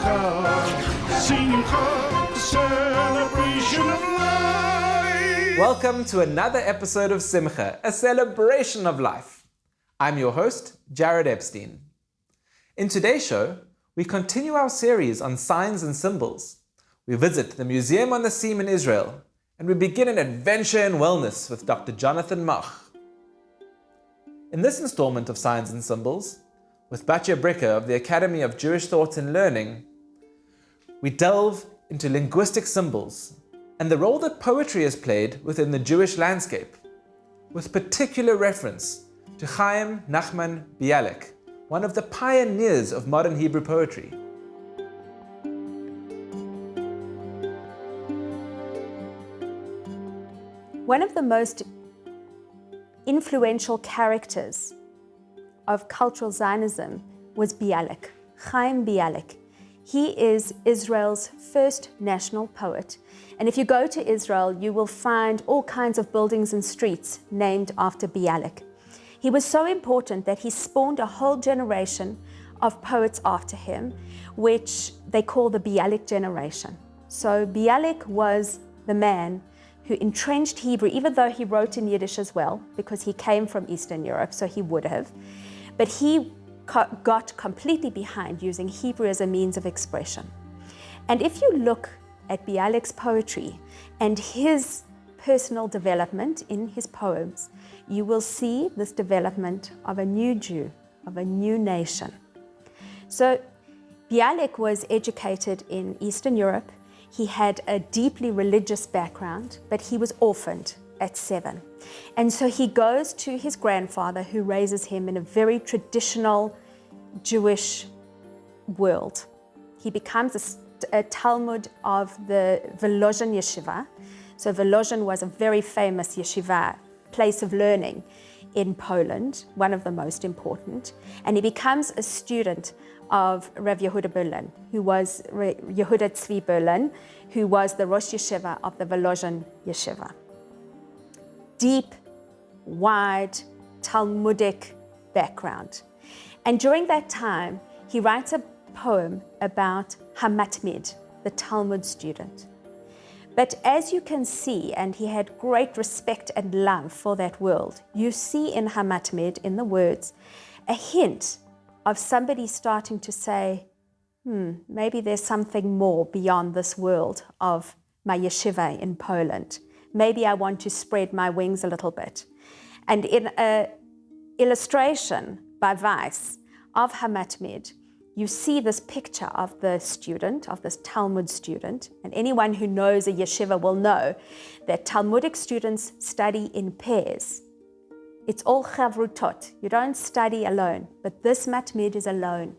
Simcha, Simcha, celebration of life. Welcome to another episode of Simcha, a celebration of life. I'm your host, Jared Epstein. In today's show, we continue our series on signs and symbols. We visit the Museum on the Seam in Israel, and we begin an adventure in wellness with Dr. Jonathan Mach. In this installment of Signs and Symbols, with Batya Bricker of the Academy of Jewish Thought and Learning, we delve into linguistic symbols and the role that poetry has played within the Jewish landscape, with particular reference to Chaim Nachman Bialik, one of the pioneers of modern Hebrew poetry. One of the most influential characters of cultural Zionism was Bialik, Chaim Bialik. He is Israel's first national poet. And if you go to Israel, you will find all kinds of buildings and streets named after Bialik. He was so important that he spawned a whole generation of poets after him, which they call the Bialik generation. So Bialik was the man who entrenched Hebrew, even though he wrote in Yiddish as well, because he came from Eastern Europe, so he would have. But he got completely behind using Hebrew as a means of expression. And if you look at Bialik's poetry and his personal development in his poems, you will see this development of a new Jew, of a new nation. So Bialik was educated in Eastern Europe. He had a deeply religious background, but he was orphaned at 7. And so he goes to his grandfather, who raises him in a very traditional Jewish world. He becomes a Talmud of the Volozhin yeshiva. So Volozhin was a very famous yeshiva, place of learning in Poland, one of the most important. And he becomes a student of Rav Yehuda Berlin, who was Yehuda Tzvi Berlin, who was the Rosh Yeshiva of the Volozhin yeshiva. Deep, wide, Talmudic background. And during that time, he writes a poem about Hamatmid, the Talmud student. But as you can see, and he had great respect and love for that world, you see in Hamatmid, in the words, a hint of somebody starting to say, maybe there's something more beyond this world of my yeshiva in Poland. Maybe I want to spread my wings a little bit. And in an illustration by Weiss of Hamatmid, you see this picture of the student, of this Talmud student. And anyone who knows a yeshiva will know that Talmudic students study in pairs. It's all chavrutot. You don't study alone, but this matmid is alone,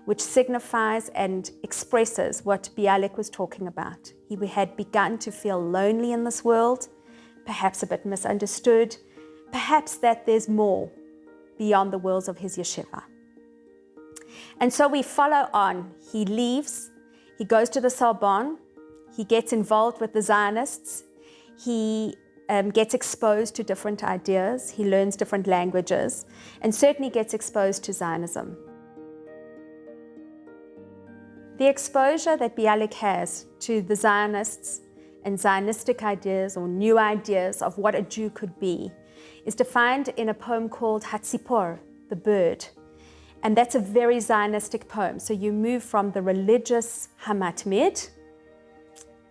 which signifies and expresses what Bialik was talking about. He had begun to feel lonely in this world, perhaps a bit misunderstood, perhaps that there's more beyond the walls of his yeshiva. And so we follow on. He leaves, he goes to the Sorbonne, he gets involved with the Zionists, he gets exposed to different ideas, he learns different languages, and certainly gets exposed to Zionism. The exposure that Bialik has to the Zionists and Zionistic ideas or new ideas of what a Jew could be is defined in a poem called Hatzipor, the bird. And that's a very Zionistic poem. So you move from the religious Hamatmid,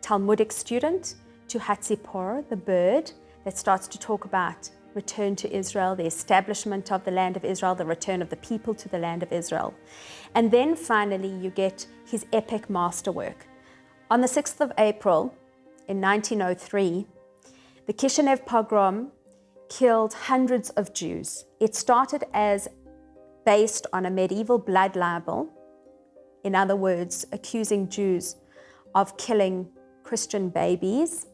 Talmudic student, to Hatzipor, the bird, that starts to talk about return to Israel, the establishment of the land of Israel, the return of the people to the land of Israel. And then finally you get his epic masterwork. On the 6th of April in 1903, the Kishinev pogrom killed hundreds of Jews. It started as based on a medieval blood libel, in other words, accusing Jews of killing Christian babies,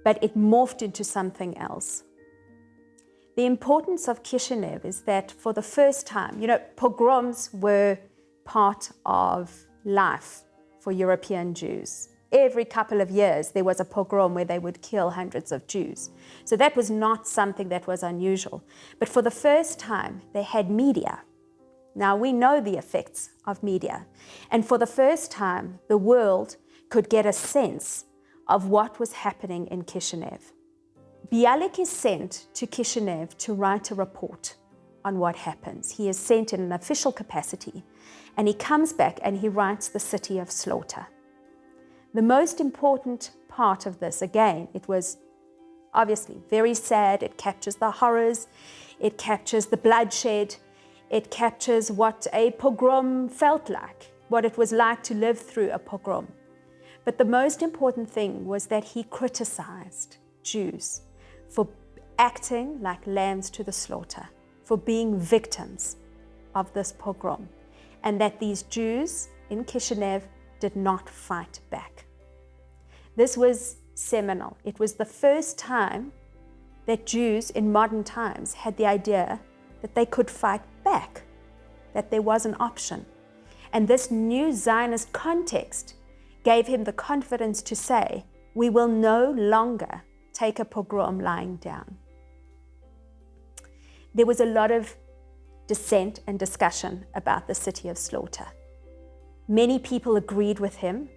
but it morphed into something else. The importance of Kishinev is that for the first time, pogroms were part of life for European Jews. Every couple of years, there was a pogrom where they would kill hundreds of Jews. So that was not something that was unusual. But for the first time, they had media. Now we know the effects of media, and for the first time, the world could get a sense of what was happening in Kishinev. Bialik is sent to Kishinev to write a report on what happens. He is sent in an official capacity, and he comes back and he writes the city of slaughter. The most important part of this, again, it was obviously very sad. It captures the horrors, it captures the bloodshed, it captures what a pogrom felt like, what it was like to live through a pogrom. But the most important thing was that he criticized Jews for acting like lambs to the slaughter, for being victims of this pogrom, and that these Jews in Kishinev did not fight back. This was seminal. It was the first time that Jews in modern times had the idea that they could fight back, that there was an option. And this new Zionist context gave him the confidence to say, we will no longer take a pogrom lying down. There was a lot of dissent and discussion about the city of slaughter. Many people agreed with him,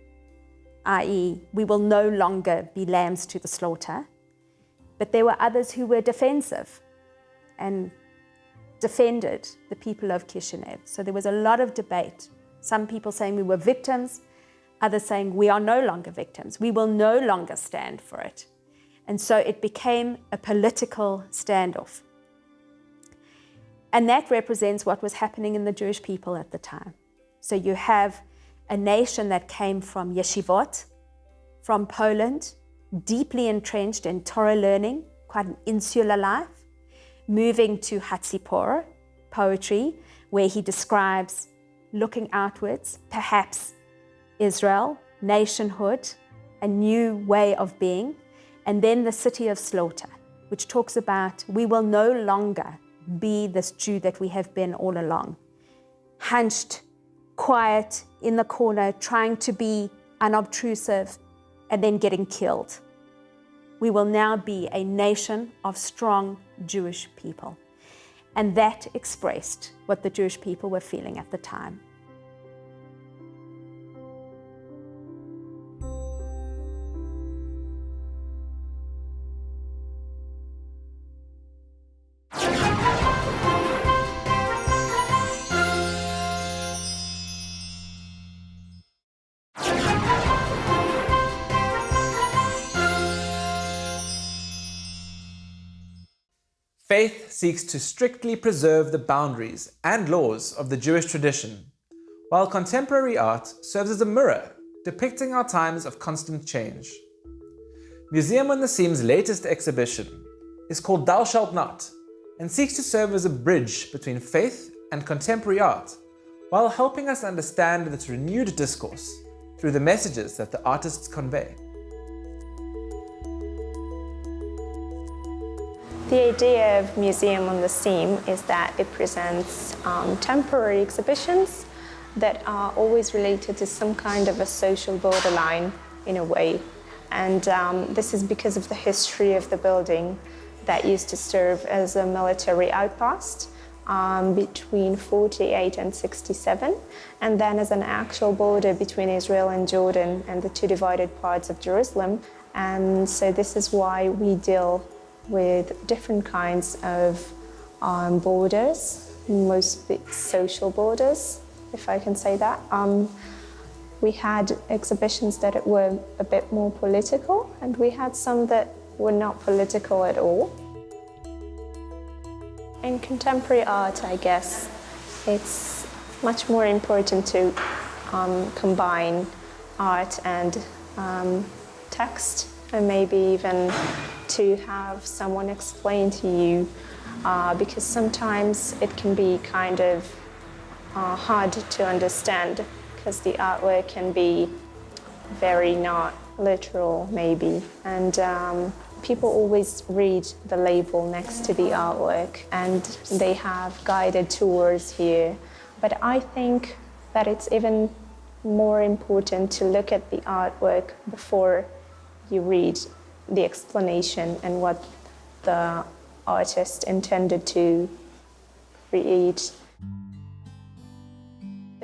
i.e., we will no longer be lambs to the slaughter. But there were others who were defensive and defended the people of Kishinev. So there was a lot of debate. Some people saying we were victims, others saying we are no longer victims. We will no longer stand for it. And so it became a political standoff. And that represents what was happening in the Jewish people at the time. So you have a nation that came from yeshivot, from Poland, deeply entrenched in Torah learning, quite an insular life, moving to Hatzipor, poetry, where he describes looking outwards, perhaps Israel, nationhood, a new way of being, and then the city of slaughter, which talks about we will no longer be this Jew that we have been all along, hunched, quiet, in the corner, trying to be unobtrusive, and then getting killed. We will now be a nation of strong Jewish people. And that expressed what the Jewish people were feeling at the time. Faith seeks to strictly preserve the boundaries and laws of the Jewish tradition, while contemporary art serves as a mirror depicting our times of constant change. Museum on the Seam's latest exhibition is called Thou Shalt Not and seeks to serve as a bridge between faith and contemporary art, while helping us understand this renewed discourse through the messages that the artists convey. The idea of Museum on the Seam is that it presents temporary exhibitions that are always related to some kind of a social borderline in a way. And this is because of the history of the building that used to serve as a military outpost between 48 and 67, and then as an actual border between Israel and Jordan and the two divided parts of Jerusalem. And so this is why we deal with different kinds of borders, mostly social borders, if I can say that. We had exhibitions that were a bit more political, and we had some that were not political at all. In contemporary art, I guess, it's much more important to combine art and text, and maybe even to have someone explain to you, because sometimes it can be kind of hard to understand, because the artwork can be very not literal, maybe. And people always read the label next to the artwork, and they have guided tours here. But I think that it's even more important to look at the artwork before you read the explanation and what the artist intended to create.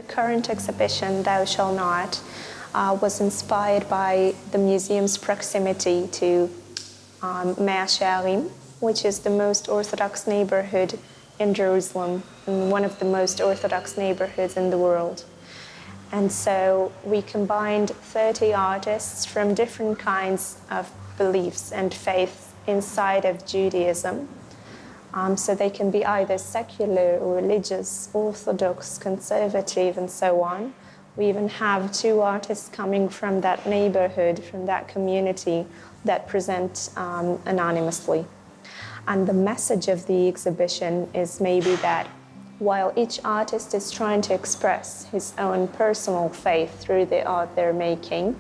The current exhibition, Thou Shall Not, was inspired by the museum's proximity to Mea Shearim, which is the most Orthodox neighborhood in Jerusalem, and one of the most Orthodox neighborhoods in the world. And so we combined 30 artists from different kinds of beliefs and faiths inside of Judaism. So they can be either secular or religious, Orthodox, conservative, and so on. We even have 2 artists coming from that neighborhood, from that community, that present anonymously. And the message of the exhibition is maybe that while each artist is trying to express his own personal faith through the art they're making,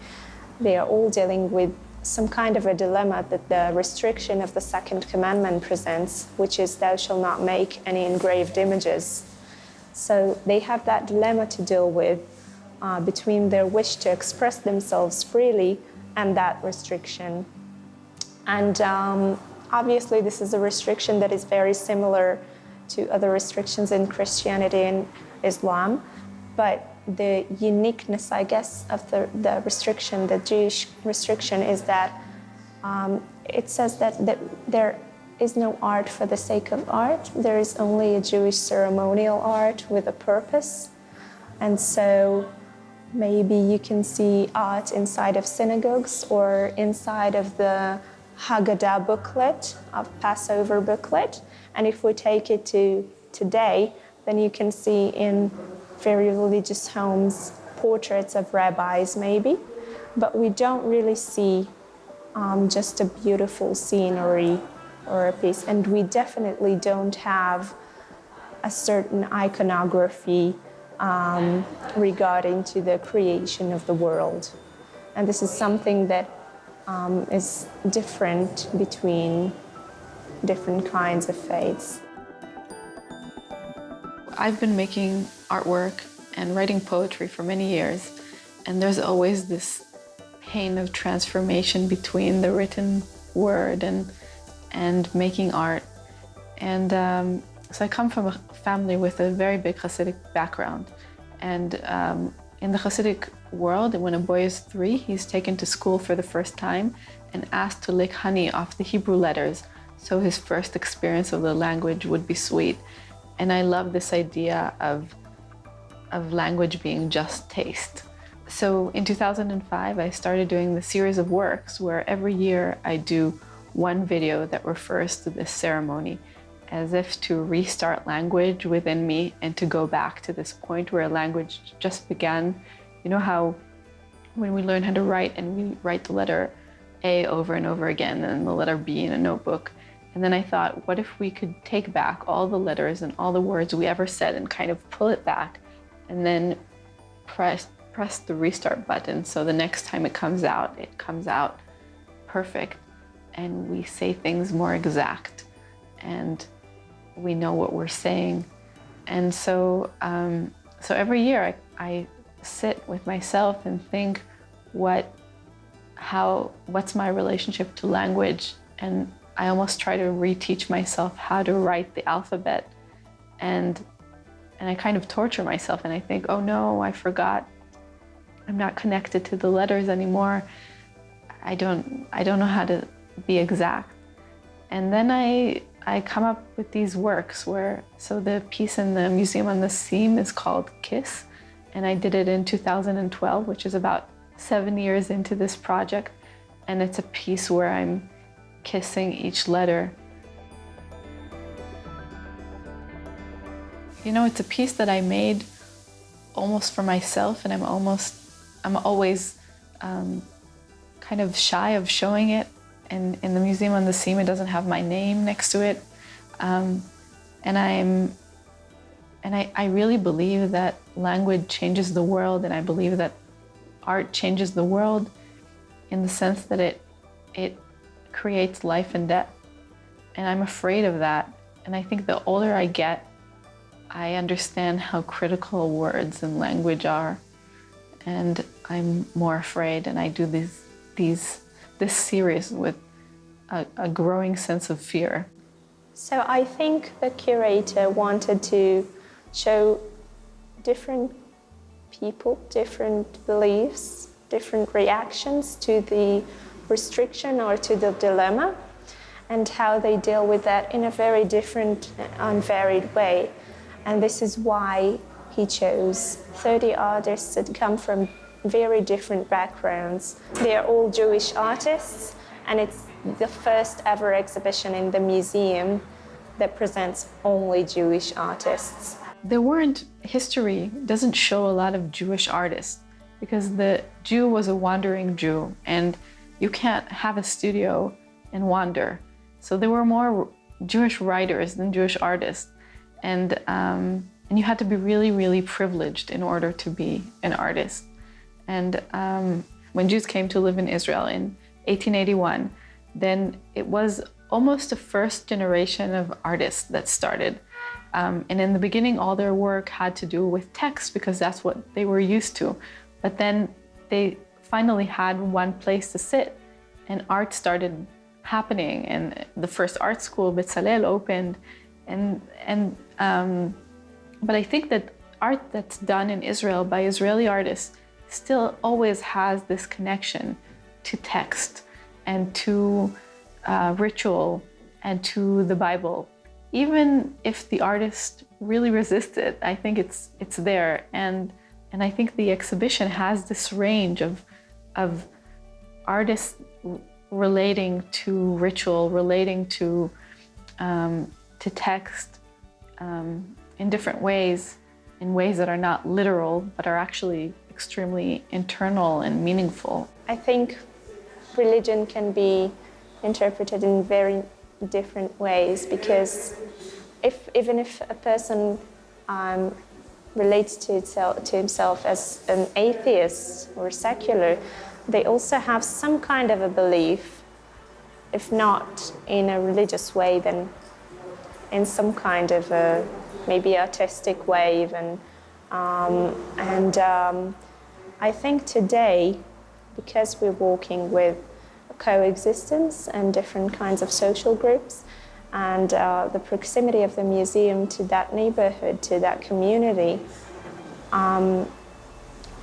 they are all dealing with some kind of a dilemma that the restriction of the second commandment presents, which is thou shalt not make any engraved images. So they have that dilemma to deal with between their wish to express themselves freely and that restriction. And obviously this is a restriction that is very similar to other restrictions in Christianity and Islam, but the uniqueness, I guess, of the restriction, the Jewish restriction, is that it says that there is no art for the sake of art. There is only a Jewish ceremonial art with a purpose. And so maybe you can see art inside of synagogues or inside of the Haggadah booklet, of Passover booklet. And if we take it to today, then you can see in very religious homes portraits of rabbis maybe, but we don't really see just a beautiful scenery or a piece. And we definitely don't have a certain iconography regarding to the creation of the world. And this is something that is different between different kinds of faiths. I've been making artwork and writing poetry for many years, and there's always this pain of transformation between the written word and making art. And so I come from a family with a very big Hasidic background. And in the Hasidic world, when a boy is 3, he's taken to school for the first time and asked to lick honey off the Hebrew letters, so his first experience of the language would be sweet. And I love this idea of language being just taste. So in 2005, I started doing the series of works where every year I do one video that refers to this ceremony, as if to restart language within me and to go back to this point where language just began. You know how when we learn how to write and we write the letter A over and over again and the letter B in a notebook. And then I thought, what if we could take back all the letters and all the words we ever said and kind of pull it back and then press the restart button, so the next time it comes out perfect, and we say things more exact and we know what we're saying. And so every year I sit with myself and think, what's my relationship to language? And I almost try to reteach myself how to write the alphabet, and I kind of torture myself, and I think, oh no, I forgot. I'm not connected to the letters anymore. I don't know how to be exact. And then I come up with these works so the piece in the Museum on the Seam is called Kiss, and I did it in 2012, which is about 7 years into this project, and it's a piece where I'm kissing each letter. You know, it's a piece that I made almost for myself, and I'm always kind of shy of showing it. And in the Museum on the Seam, it doesn't have my name next to it. And I really believe that language changes the world, and I believe that art changes the world in the sense that it creates life and death. And I'm afraid of that. And I think the older I get, I understand how critical words and language are. And I'm more afraid, and I do this series with a growing sense of fear. So I think the curator wanted to show different people, different beliefs, different reactions to the restriction or to the dilemma, and how they deal with that in a very different and varied way. And this is why he chose 30 artists that come from very different backgrounds. They are all Jewish artists, and it's the first ever exhibition in the museum that presents only Jewish artists. History doesn't show a lot of Jewish artists because the Jew was a wandering Jew, and you can't have a studio and wander. So there were more Jewish writers than Jewish artists. And you had to be really, really privileged in order to be an artist. And when Jews came to live in Israel in 1881, then it was almost the first generation of artists that started. And in the beginning, all their work had to do with text because that's what they were used to. But then they finally had one place to sit, and art started happening. And the first art school, Bezalel, opened. But I think that art that's done in Israel by Israeli artists still always has this connection to text and to ritual and to the Bible. Even if the artist really resists it, I think it's there. And I think the exhibition has this range of artists relating to ritual, relating to text in different ways, in ways that are not literal, but are actually extremely internal and meaningful. I think religion can be interpreted in very different ways, because even if a person relates to himself as an atheist or secular, they also have some kind of a belief, if not in a religious way, then in some kind of a maybe artistic way even. I think today, because we're walking with coexistence and different kinds of social groups, and the proximity of the museum to that neighborhood, to that community,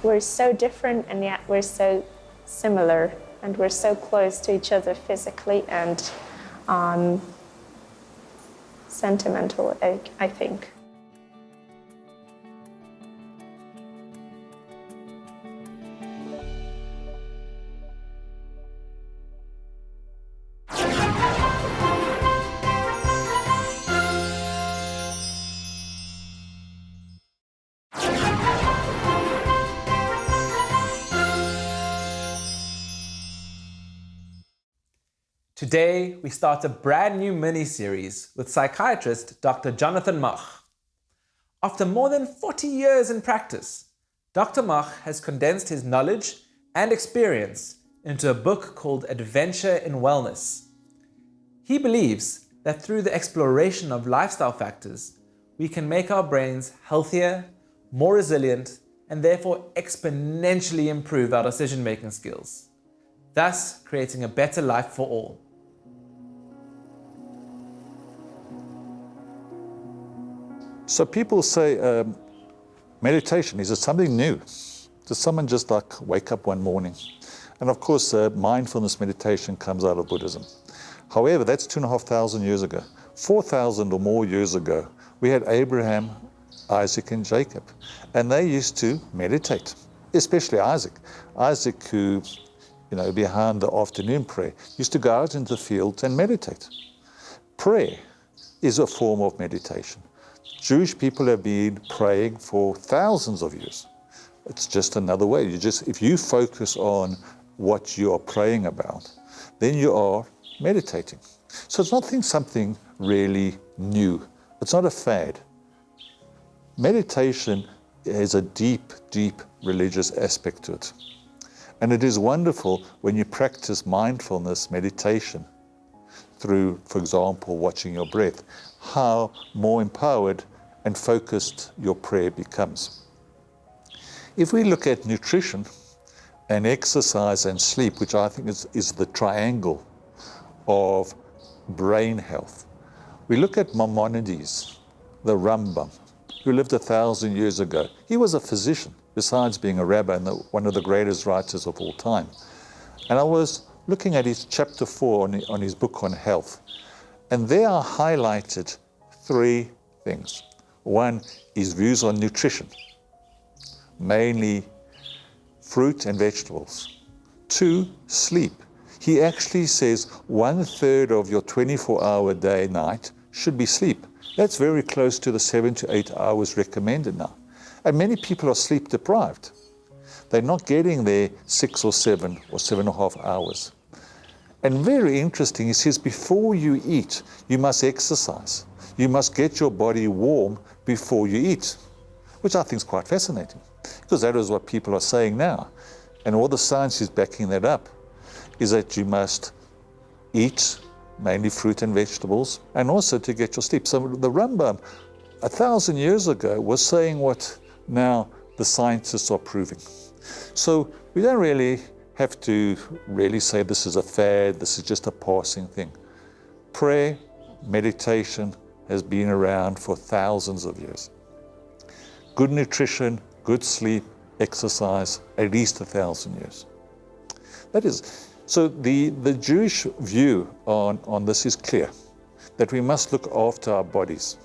we're so different and yet we're so similar, and we're so close to each other physically and sentimental, I think. Today, we start a brand new mini-series with psychiatrist Dr. Jonathan Mach. After more than 40 years in practice, Dr. Mach has condensed his knowledge and experience into a book called Adventure in Wellness. He believes that through the exploration of lifestyle factors, we can make our brains healthier, more resilient, and therefore exponentially improve our decision-making skills, thus creating a better life for all. So people say, meditation, is it something new? Does someone just like wake up one morning? And of course, mindfulness meditation comes out of Buddhism. However, that's 2,500 years ago. 4,000 or more years ago, we had Abraham, Isaac, and Jacob. And they used to meditate, especially Isaac. Isaac, who, behind the afternoon prayer, used to go out into the fields and meditate. Prayer is a form of meditation. Jewish people have been praying for thousands of years. It's just another way. If you focus on what you are praying about, then you are meditating. So it's not something really new. It's not a fad. Meditation has a deep, deep religious aspect to it. And it is wonderful when you practice mindfulness meditation through, for example, watching your breath, how more empowered and focused your prayer becomes. If we look at nutrition and exercise and sleep, which I think is the triangle of brain health, we look at Maimonides, the Rambam, who lived 1,000 years ago. He was a physician. besides being a rabbi and one of the greatest writers of all time. And I was looking at his chapter 4 on his book on health, and there are highlighted 3 things. One is views on nutrition, mainly fruit and vegetables. 2, sleep. He actually says 1/3 of your 24-hour day, night should be sleep. That's very close to the 7 to 8 hours recommended now. And many people are sleep deprived. They're not getting their 6 or 7 or 7.5 hours. And very interesting, he says before you eat, you must exercise. You must get your body warm before you eat, which I think is quite fascinating, because that is what people are saying now. And all the science is backing that up, is that you must eat mainly fruit and vegetables, and also to get your sleep. So the Rambam, 1,000 years ago, was saying what now the scientists are proving. So we don't really have to really say this is a fad, this is just a passing thing. Prayer, meditation has been around for thousands of years. Good nutrition, good sleep, exercise, at least 1,000 years. That is, so the Jewish view on this is clear, that we must look after our bodies.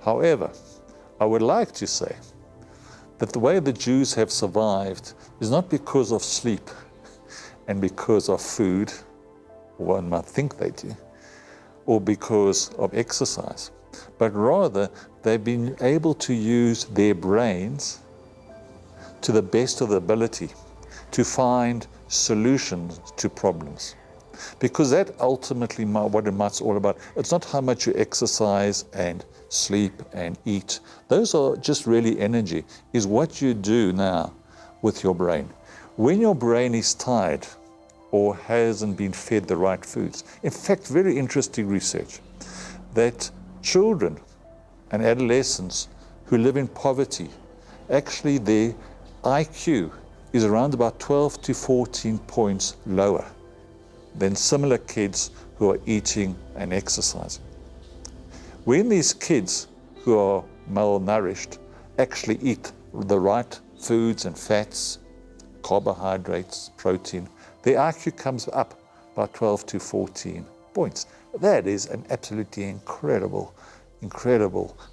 However, I would like to say that the way the Jews have survived is not because of sleep and because of food, one might think they do, or because of exercise, but rather they've been able to use their brains to the best of their ability to find solutions to problems. Because that ultimately what it's all about. It's not how much you exercise and sleep and eat. Those are just really energy. Is what you do now with your brain. When your brain is tired or hasn't been fed the right foods. In fact, very interesting research that children and adolescents who live in poverty, actually their IQ is around about 12 to 14 points lower than similar kids who are eating and exercising. When these kids who are malnourished actually eat the right foods and fats, carbohydrates, protein, their IQ comes up by 12 to 14 points. That is an absolutely incredible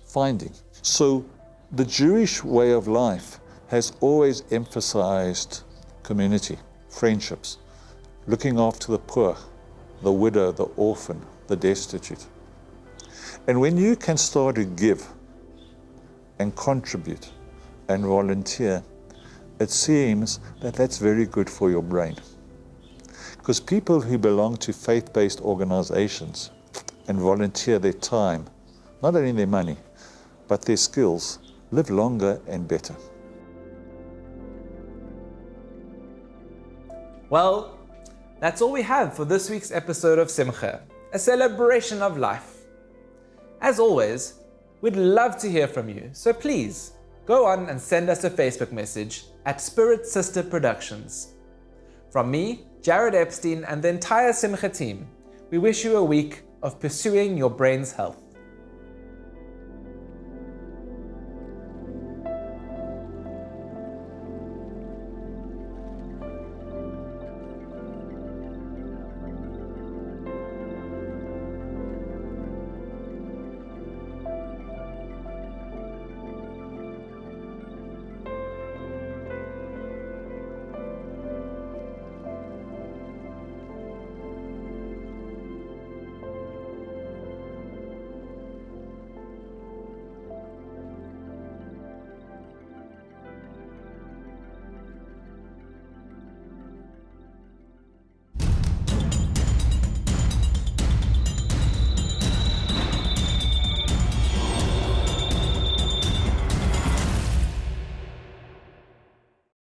finding. So the Jewish way of life has always emphasized community, friendships, looking after the poor, the widow, the orphan, the destitute. And when you can start to give and contribute and volunteer, it seems that that's very good for your brain. Because people who belong to faith-based organizations and volunteer their time, not only their money, but their skills, live longer and better. Well, that's all we have for this week's episode of Simcha, a celebration of life. As always, we'd love to hear from you, so please go on and send us a Facebook message at Spirit Sister Productions. From me, Jared Epstein, and the entire Simcha team, we wish you a week of pursuing your brain's health.